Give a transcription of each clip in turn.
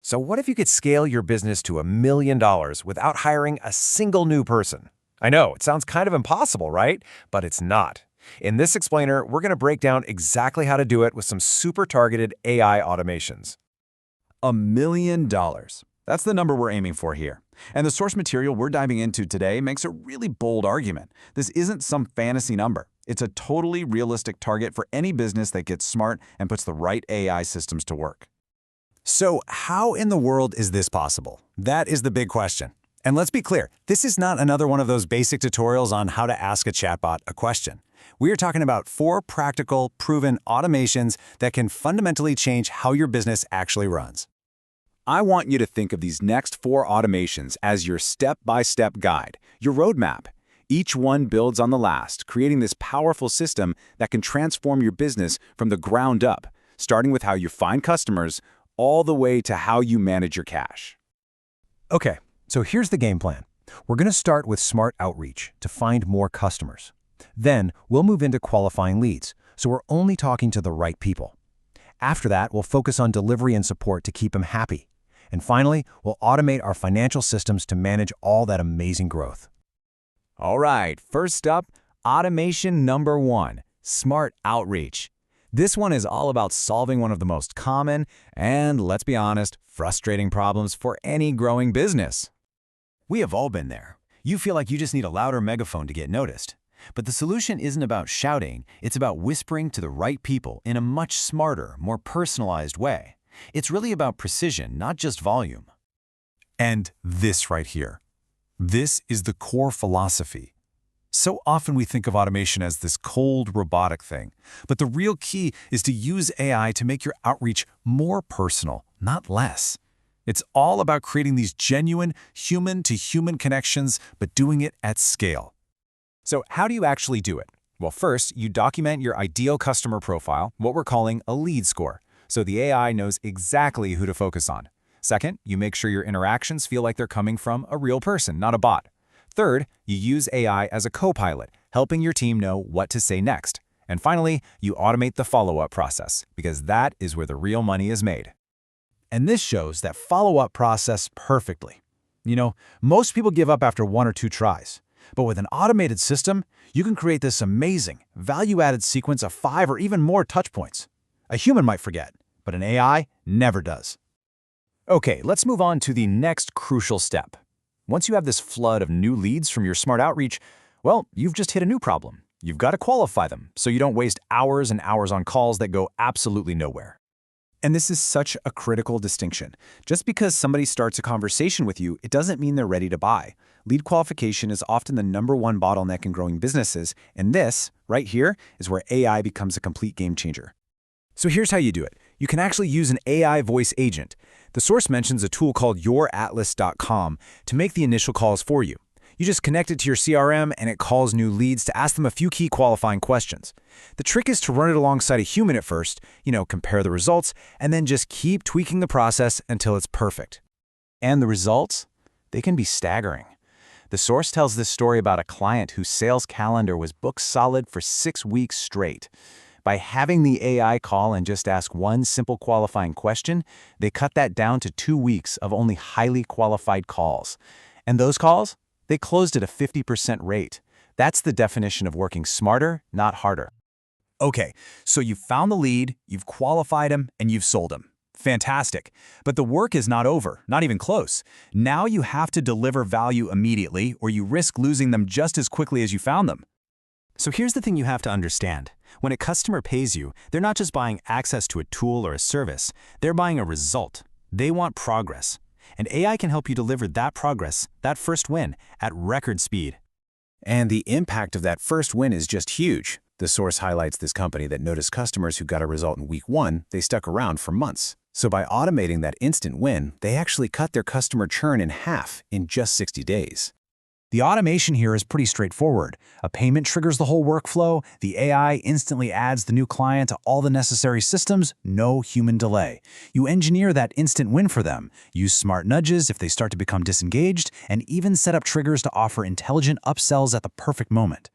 So what if you could scale your business to $1 million without hiring a single new person? I know, it sounds kind of impossible, right? But it's not. In this explainer, we're going to break down exactly how to do it with some super targeted AI automations. $1 million. That's the number we're aiming for here. And the source material we're diving into today makes a really bold argument. This isn't some fantasy number. It's a totally realistic target for any business that gets smart and puts the right AI systems to work. So how in the world is this possible? That is the big question. And let's be clear, this is not another one of those basic tutorials on how to ask a chatbot a question. We are talking about 4 practical, proven automations that can fundamentally change how your business actually runs. I want you to think of these next 4 automations as your step-by-step guide, your roadmap. Each one builds on the last, creating this powerful system that can transform your business from the ground up, starting with how you find customers, all the way to how you manage your cash. Okay, so here's the game plan. We're going to start with smart outreach to find more customers. Then we'll move into qualifying leads, so we're only talking to the right people. After that, we'll focus on delivery and support to keep them happy. And finally, we'll automate our financial systems to manage all that amazing growth. All right, first up, automation number 1, smart outreach. This one is all about solving one of the most common and, let's be honest, frustrating problems for any growing business. We have all been there. You feel like you just need a louder megaphone to get noticed. But the solution isn't about shouting, it's about whispering to the right people in a much smarter, more personalized way. It's really about precision, not just volume. And this right here. This is the core philosophy. So often we think of automation as this cold, robotic thing, but the real key is to use AI to make your outreach more personal, not less. It's all about creating these genuine human-to-human connections, but doing it at scale. So how do you actually do it? Well, first, you document your ideal customer profile, what we're calling a lead score, so the AI knows exactly who to focus on. Second, you make sure your interactions feel like they're coming from a real person, not a bot. Third, you use AI as a co-pilot, helping your team know what to say next. And finally, you automate the follow-up process, because that is where the real money is made. And this shows that follow-up process perfectly. You know, most people give up after 1 or 2 tries. But with an automated system, you can create this amazing, value-added sequence of 5 or even more touchpoints. A human might forget, but an AI never does. Okay, let's move on to the next crucial step. Once you have this flood of new leads from your smart outreach, well, you've just hit a new problem. You've got to qualify them so you don't waste hours and hours on calls that go absolutely nowhere. And this is such a critical distinction. Just because somebody starts a conversation with you, it doesn't mean they're ready to buy. Lead qualification is often the #1 bottleneck in growing businesses, and this, right here, is where AI becomes a complete game changer. So here's how you do it. You can actually use an AI voice agent. The source mentions a tool called youratlas.com to make the initial calls for you. You just connect it to your CRM and it calls new leads to ask them a few key qualifying questions. The trick is to run it alongside a human at first, compare the results, and then just keep tweaking the process until it's perfect. And the results? They can be staggering. The source tells this story about a client whose sales calendar was booked solid for 6 weeks straight. By having the AI call and just ask one simple qualifying question, they cut that down to 2 weeks of only highly qualified calls. And those calls? They closed at a 50% rate. That's the definition of working smarter, not harder. Okay, so you've found the lead, you've qualified him, and you've sold him. Fantastic. But the work is not over, not even close. Now you have to deliver value immediately, or you risk losing them just as quickly as you found them. So here's the thing you have to understand. When a customer pays you, they're not just buying access to a tool or a service, they're buying a result. They want progress. And AI can help you deliver that progress, that first win, at record speed. And the impact of that first win is just huge. The source highlights this company that noticed customers who got a result in week 1, they stuck around for months. So by automating that instant win, they actually cut their customer churn in half in just 60 days. The automation here is pretty straightforward. A payment triggers the whole workflow, the AI instantly adds the new client to all the necessary systems, no human delay. You engineer that instant win for them, use smart nudges if they start to become disengaged, and even set up triggers to offer intelligent upsells at the perfect moment.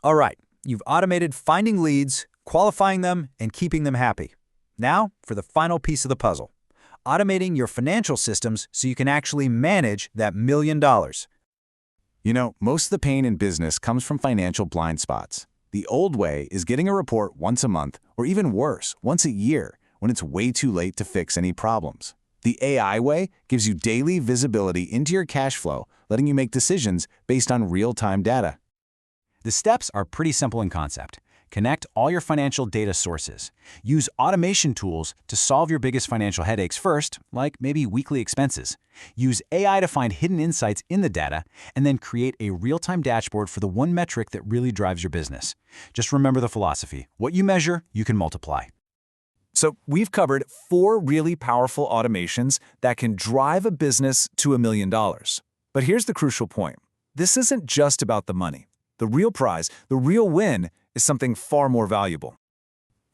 All right, you've automated finding leads, qualifying them, and keeping them happy. Now for the final piece of the puzzle. automating your financial systems so you can actually manage that $1 million. You know, most of the pain in business comes from financial blind spots. The old way is getting a report once a month, or even worse, once a year, when it's way too late to fix any problems. The AI way gives you daily visibility into your cash flow, letting you make decisions based on real-time data. The steps are pretty simple in concept. Connect all your financial data sources. Use automation tools to solve your biggest financial headaches first, like maybe weekly expenses. Use AI to find hidden insights in the data, and then create a real-time dashboard for the one metric that really drives your business. Just remember the philosophy. What you measure, you can multiply. So we've covered 4 really powerful automations that can drive a business to $1 million. But here's the crucial point. This isn't just about the money. The real prize, the real win, is something far more valuable.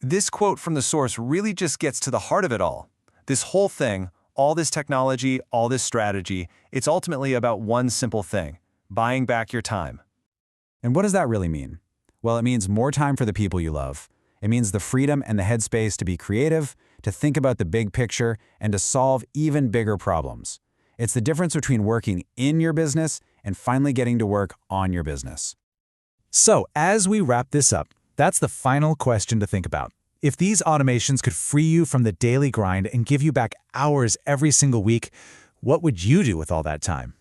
This quote from the source really just gets to the heart of it all. This whole thing, all this technology, all this strategy, it's ultimately about one simple thing: buying back your time. And what does that really mean? Well, it means more time for the people you love. It means the freedom and the headspace to be creative, to think about the big picture, and to solve even bigger problems. It's the difference between working in your business and finally getting to work on your business. So, as we wrap this up, that's the final question to think about. If these automations could free you from the daily grind and give you back hours every single week, what would you do with all that time?